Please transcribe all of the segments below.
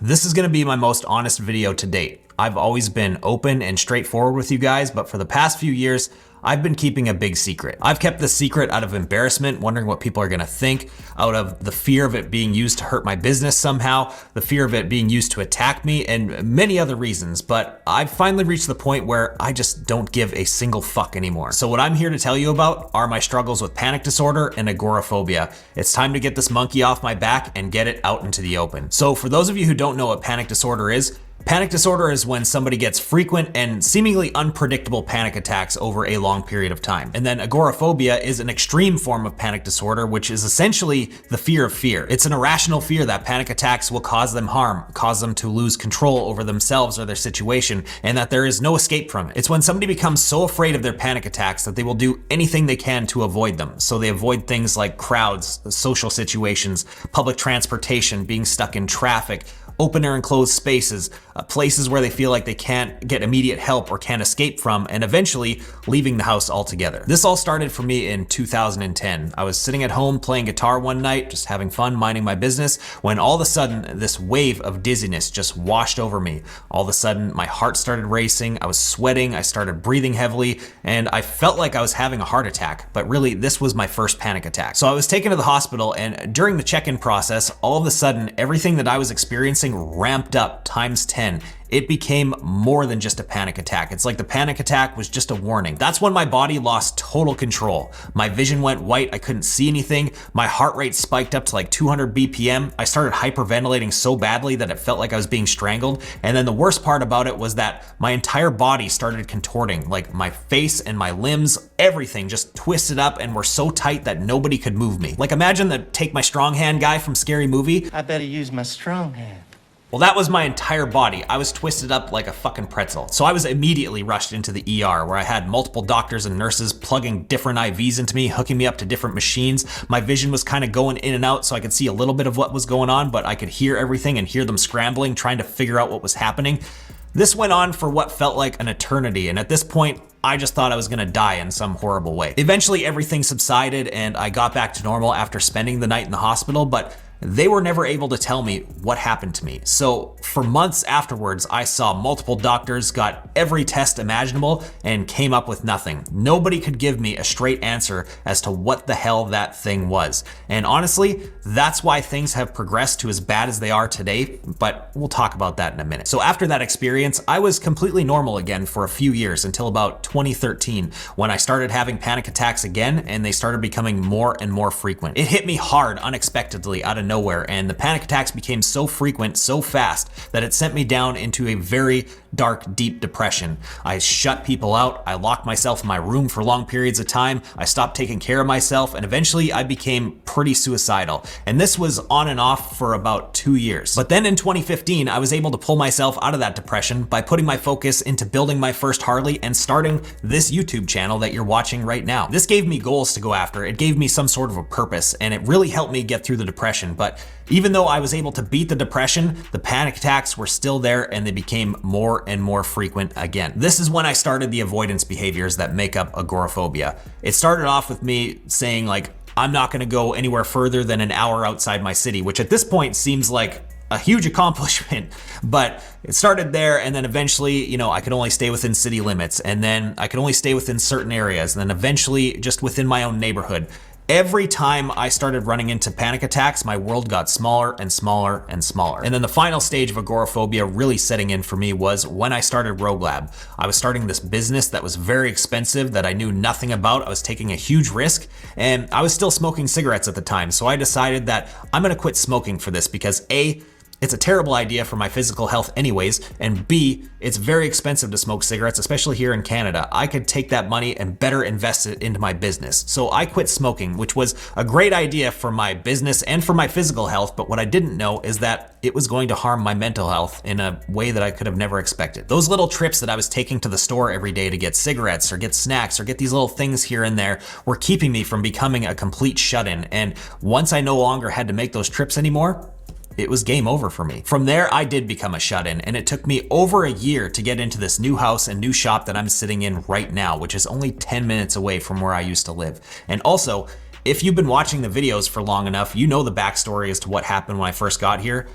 This is gonna be my most honest video to date. I've always been open and straightforward with you guys, but for the past few years, I've been keeping a big secret. I've kept this secret out of embarrassment, wondering what people are gonna think, out of the fear of it being used to hurt my business somehow, the fear of it being used to attack me, and many other reasons. But I've finally reached the point where I just don't give a single fuck anymore. So what I'm here to tell you about are my struggles with panic disorder and agoraphobia. It's time to get this monkey off my back and get it out into the open. So for those of you who don't know what panic disorder is when somebody gets frequent and seemingly unpredictable panic attacks over a long period of time. And then agoraphobia is an extreme form of panic disorder, which is essentially the fear of fear. It's an irrational fear that panic attacks will cause them harm, cause them to lose control over themselves or their situation, and that there is no escape from it. It's when somebody becomes so afraid of their panic attacks that they will do anything they can to avoid them. So they avoid things like crowds, social situations, public transportation, being stuck in traffic, open or enclosed spaces, places where they feel like they can't get immediate help or can't escape from, and eventually leaving the house altogether. This all started for me in 2010. I was sitting at home playing guitar one night, just having fun, minding my business, when all of a sudden this wave of dizziness just washed over me. All of a sudden my heart started racing, I was sweating, I started breathing heavily, and I felt like I was having a heart attack, but really this was my first panic attack. So I was taken to the hospital, and during the check-in process, all of a sudden everything that I was experiencing ramped up times 10. It became more than just a panic attack. It's like the panic attack was just a warning. That's when my body lost total control. My vision went white, I couldn't see anything. My heart rate spiked up to like 200 BPM. I started hyperventilating so badly that it felt like I was being strangled. And then the worst part about it was that my entire body started contorting. Like my face and my limbs, everything just twisted up and were so tight that nobody could move me. Like imagine the Take My Strong Hand guy from Scary Movie. I better use my strong hand. Well, that was my entire body. I was twisted up like a fucking pretzel. So I was immediately rushed into the ER, where I had multiple doctors and nurses plugging different IVs into me, hooking me up to different machines. My vision was kind of going in and out, so I could see a little bit of what was going on, but I could hear everything and hear them scrambling, trying to figure out what was happening. This went on for what felt like an eternity, and at this point, I just thought I was gonna die in some horrible way. Eventually, everything subsided, and I got back to normal after spending the night in the hospital, but they were never able to tell me what happened to me. So for months afterwards, I saw multiple doctors, got every test imaginable, and came up with nothing. Nobody could give me a straight answer as to what the hell that thing was. And honestly, that's why things have progressed to as bad as they are today, but we'll talk about that in a minute. So after that experience, I was completely normal again for a few years until about 2013, when I started having panic attacks again, and they started becoming more and more frequent. It hit me hard unexpectedly out of nowhere, and the panic attacks became so frequent so fast that it sent me down into a very dark, deep depression. I shut people out, I locked myself in my room for long periods of time, I stopped taking care of myself, and eventually I became pretty suicidal. And this was on and off for about 2 years. But then in 2015, I was able to pull myself out of that depression by putting my focus into building my first Harley and starting this YouTube channel that you're watching right now. This gave me goals to go after, it gave me some sort of a purpose, and it really helped me get through the depression. But even though I was able to beat the depression, the panic attacks were still there, and they became more and more frequent again. This is when I started the avoidance behaviors that make up agoraphobia. It started off with me saying like, I'm not gonna go anywhere further than an hour outside my city, which at this point seems like a huge accomplishment, but it started there, and then eventually, you know, I could only stay within city limits, and then I could only stay within certain areas, and then eventually just within my own neighborhood. Every time I started running into panic attacks, my world got smaller and smaller and smaller. And then the final stage of agoraphobia really setting in for me was when I started Rogue Lab. I was starting this business that was very expensive, that I knew nothing about. I was taking a huge risk, and I was still smoking cigarettes at the time. So I decided that I'm gonna quit smoking for this because A, it's a terrible idea for my physical health anyways, and B, it's very expensive to smoke cigarettes, especially here in Canada. I could take that money and better invest it into my business. So I quit smoking, which was a great idea for my business and for my physical health, but what I didn't know is that it was going to harm my mental health in a way that I could have never expected. Those little trips that I was taking to the store every day to get cigarettes or get snacks or get these little things here and there were keeping me from becoming a complete shut-in, and once I no longer had to make those trips anymore, it was game over for me. From there, I did become a shut-in, and it took me over a year to get into this new house and new shop that I'm sitting in right now, which is only 10 minutes away from where I used to live. And also, if you've been watching the videos for long enough, you know the backstory as to what happened when I first got here.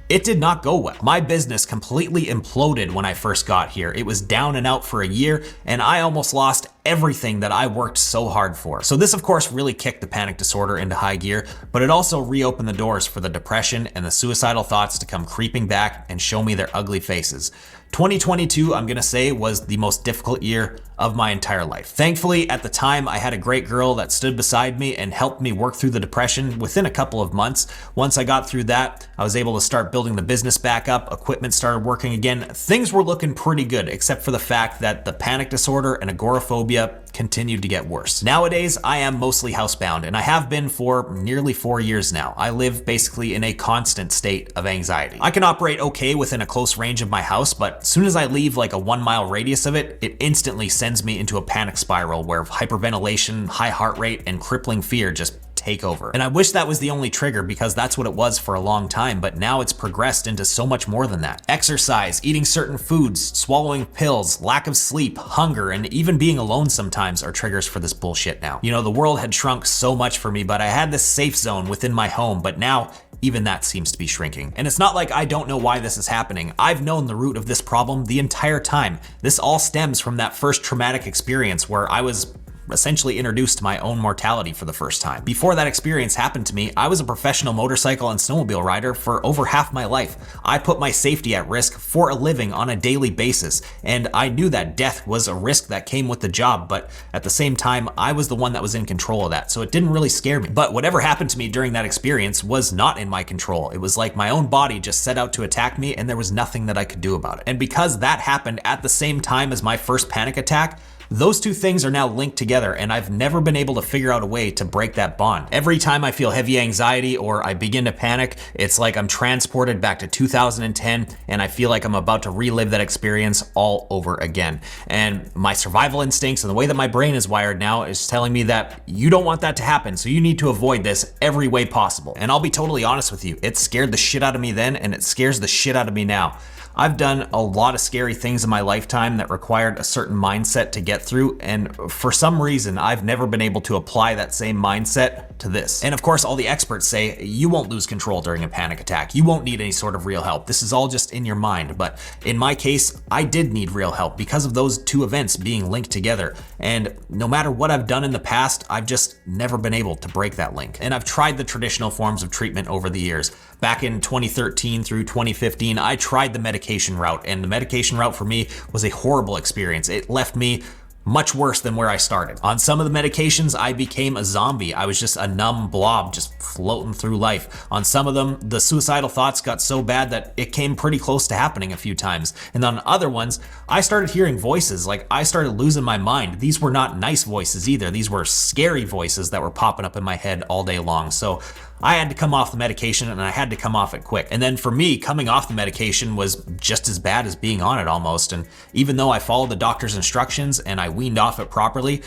It did not go well. My business completely imploded when I first got here. It was down and out for a year, and I almost lost everything that I worked so hard for. So this, of course, really kicked the panic disorder into high gear, but it also reopened the doors for the depression and the suicidal thoughts to come creeping back and show me their ugly faces. 2022, I'm gonna say, was the most difficult year of my entire life. Thankfully, at the time, I had a great girl that stood beside me and helped me work through the depression within a couple of months. Once I got through that, I was able to start building the business back up, equipment started working again. Things were looking pretty good, except for the fact that the panic disorder and agoraphobia continued to get worse. Nowadays, I am mostly housebound, and I have been for nearly 4 years now. I live basically in a constant state of anxiety. I can operate okay within a close range of my house, but as soon as I leave like a 1 mile radius of it, it instantly sends me into a panic spiral where hyperventilation, high heart rate, and crippling fear just take over. And I wish that was the only trigger, because that's what it was for a long time, but now it's progressed into so much more than that. Exercise, eating certain foods, swallowing pills, lack of sleep, hunger, and even being alone sometimes are triggers for this bullshit now. You know, the world had shrunk so much for me, but I had this safe zone within my home, but now even that seems to be shrinking. And it's not like I don't know why this is happening. I've known the root of this problem the entire time. This all stems from that first traumatic experience where I was essentially introduced to my own mortality for the first time. Before that experience happened to me, I was a professional motorcycle and snowmobile rider for over half my life. I put my safety at risk for a living on a daily basis, and I knew that death was a risk that came with the job, but at the same time, I was the one that was in control of that, so it didn't really scare me. But whatever happened to me during that experience was not in my control. It was like my own body just set out to attack me, and there was nothing that I could do about it. And because that happened at the same time as my first panic attack, those two things are now linked together, and I've never been able to figure out a way to break that bond. Every time I feel heavy anxiety or I begin to panic, it's like I'm transported back to 2010 and I feel like I'm about to relive that experience all over again. And my survival instincts and the way that my brain is wired now is telling me that you don't want that to happen, so you need to avoid this every way possible. And I'll be totally honest with you, it scared the shit out of me then, and it scares the shit out of me now. I've done a lot of scary things in my lifetime that required a certain mindset to get through, and for some reason, I've never been able to apply that same mindset to this. And of course, all the experts say you won't lose control during a panic attack. You won't need any sort of real help. This is all just in your mind. But in my case, I did need real help because of those two events being linked together. And no matter what I've done in the past, I've just never been able to break that link. And I've tried the traditional forms of treatment over the years. Back in 2013 through 2015, I tried the medication route, and the medication route for me was a horrible experience. It left me much worse than where I started. On some of the medications, I became a zombie. I was just a numb blob just floating through life. On some of them, the suicidal thoughts got so bad that it came pretty close to happening a few times. And on other ones, I started hearing voices, like I started losing my mind. These were not nice voices either. These were scary voices that were popping up in my head all day long. So I had to come off the medication, and I had to come off it quick. And then for me, coming off the medication was just as bad as being on it almost. And even though I followed the doctor's instructions and I weaned off it properly,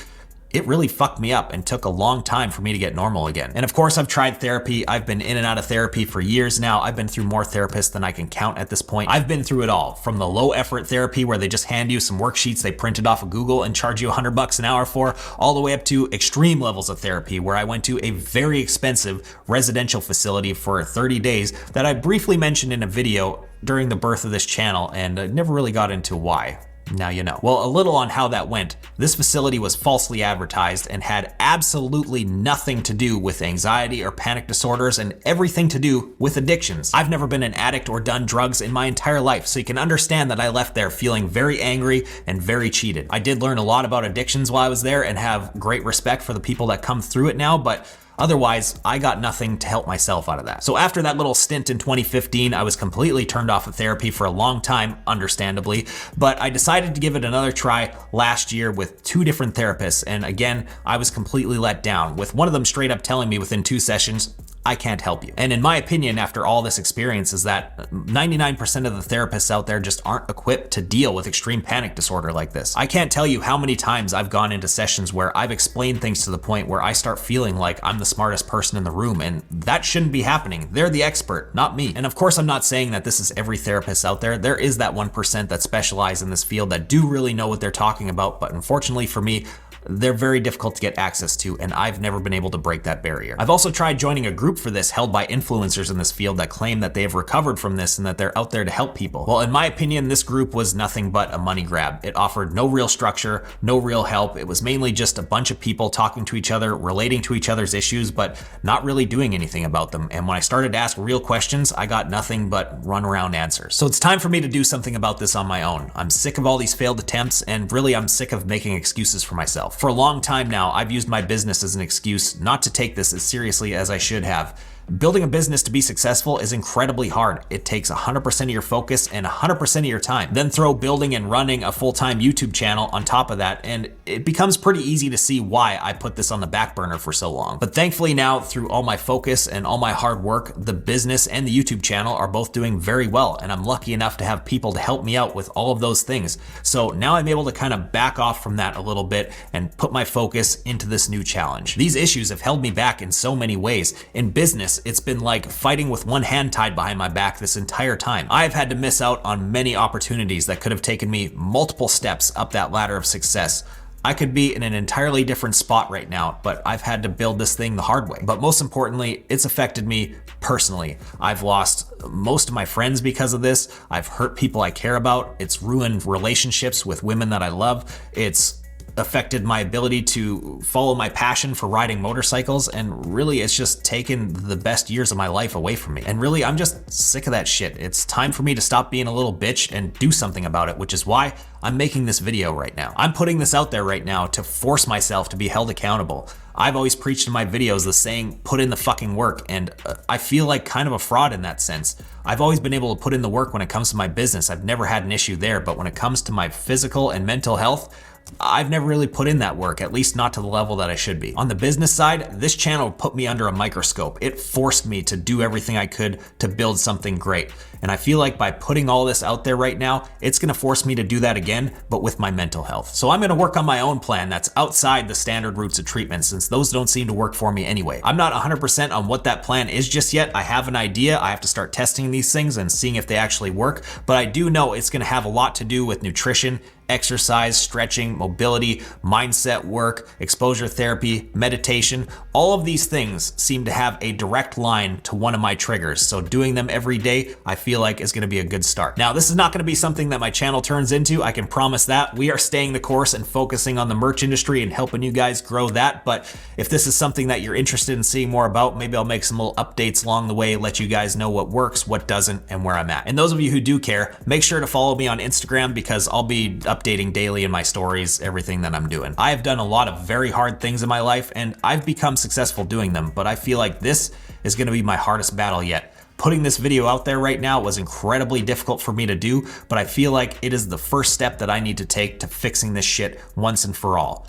it really fucked me up and took a long time for me to get normal again. And of course, I've tried therapy. I've been in and out of therapy for years now. I've been through more therapists than I can count at this point. I've been through it all, from the low effort therapy where they just hand you some worksheets they printed off of Google and charge you $100 an hour for, all the way up to extreme levels of therapy where I went to a very expensive residential facility for 30 days that I briefly mentioned in a video during the birth of this channel, and never really got into why. Now you know. Well, a little on how that went. This facility was falsely advertised and had absolutely nothing to do with anxiety or panic disorders, and everything to do with addictions. I've never been an addict or done drugs in my entire life, so you can understand that I left there feeling very angry and very cheated. I did learn a lot about addictions while I was there and have great respect for the people that come through it now, but otherwise, I got nothing to help myself out of that. So after that little stint in 2015, I was completely turned off of therapy for a long time, understandably, but I decided to give it another try last year with 2 different therapists, and again, I was completely let down, with one of them straight up telling me within 2 sessions, I can't help you. And in my opinion, after all this experience, is that 99% of the therapists out there just aren't equipped to deal with extreme panic disorder like this. I can't tell you how many times I've gone into sessions where I've explained things to the point where I start feeling like I'm the smartest person in the room, and that shouldn't be happening. They're the expert, not me. And of course, I'm not saying that this is every therapist out there. There is that 1% that specialize in this field that do really know what they're talking about, but unfortunately for me, they're very difficult to get access to, and I've never been able to break that barrier. I've also tried joining a group for this held by influencers in this field that claim that they have recovered from this and that they're out there to help people. Well, in my opinion, this group was nothing but a money grab. It offered no real structure, no real help. It was mainly just a bunch of people talking to each other, relating to each other's issues, but not really doing anything about them. And when I started to ask real questions, I got nothing but runaround answers. So it's time for me to do something about this on my own. I'm sick of all these failed attempts, and really I'm sick of making excuses for myself. For a long time now, I've used my business as an excuse not to take this as seriously as I should have. Building a business to be successful is incredibly hard. It takes 100% of your focus and 100% of your time. Then throw building and running a full-time YouTube channel on top of that, and it becomes pretty easy to see why I put this on the back burner for so long. But thankfully now, through all my focus and all my hard work, the business and the YouTube channel are both doing very well, and I'm lucky enough to have people to help me out with all of those things. So now I'm able to kind of back off from that a little bit and put my focus into this new challenge. These issues have held me back in so many ways. In business, it's been like fighting with one hand tied behind my back this entire time. I've had to miss out on many opportunities that could have taken me multiple steps up that ladder of success. I could be in an entirely different spot right now, but I've had to build this thing the hard way. But most importantly, it's affected me personally. I've lost most of my friends because of this. I've hurt people I care about. It's ruined relationships with women that I love. It's affected my ability to follow my passion for riding motorcycles, and really it's just taken the best years of my life away from me. And really, I'm just sick of that shit. It's time for me to stop being a little bitch and do something about it, which is why I'm making this video right now. I'm putting this out there right now to force myself to be held accountable. I've always preached in my videos the saying, put in the fucking work, and I feel like kind of a fraud in that sense. I've always been able to put in the work when it comes to my business. I've never had an issue there, but when it comes to my physical and mental health, I've never really put in that work, at least not to the level that I should be. On the business side, this channel put me under a microscope. It forced me to do everything I could to build something great. And I feel like by putting all this out there right now, it's gonna force me to do that again, but with my mental health. So I'm gonna work on my own plan that's outside the standard routes of treatment, since those don't seem to work for me anyway. I'm not 100% on what that plan is just yet. I have an idea. I have to start testing these things and seeing if they actually work, but I do know it's gonna have a lot to do with nutrition, exercise, stretching, mobility, mindset work, exposure therapy, meditation. All of these things seem to have a direct line to one of my triggers. So doing them every day, I feel like is gonna be a good start. Now, this is not gonna be something that my channel turns into. I can promise that. We are staying the course and focusing on the merch industry and helping you guys grow that. But if this is something that you're interested in seeing more about, maybe I'll make some little updates along the way, let you guys know what works, what doesn't, and where I'm at. And those of you who do care, make sure to follow me on Instagram, because I'll be updating daily in my stories everything that I'm doing. I have done a lot of very hard things in my life, and I've become successful doing them, but I feel like this is gonna be my hardest battle yet. Putting this video out there right now was incredibly difficult for me to do, but I feel like it is the first step that I need to take to fixing this shit once and for all.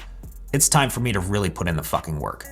It's time for me to really put in the fucking work.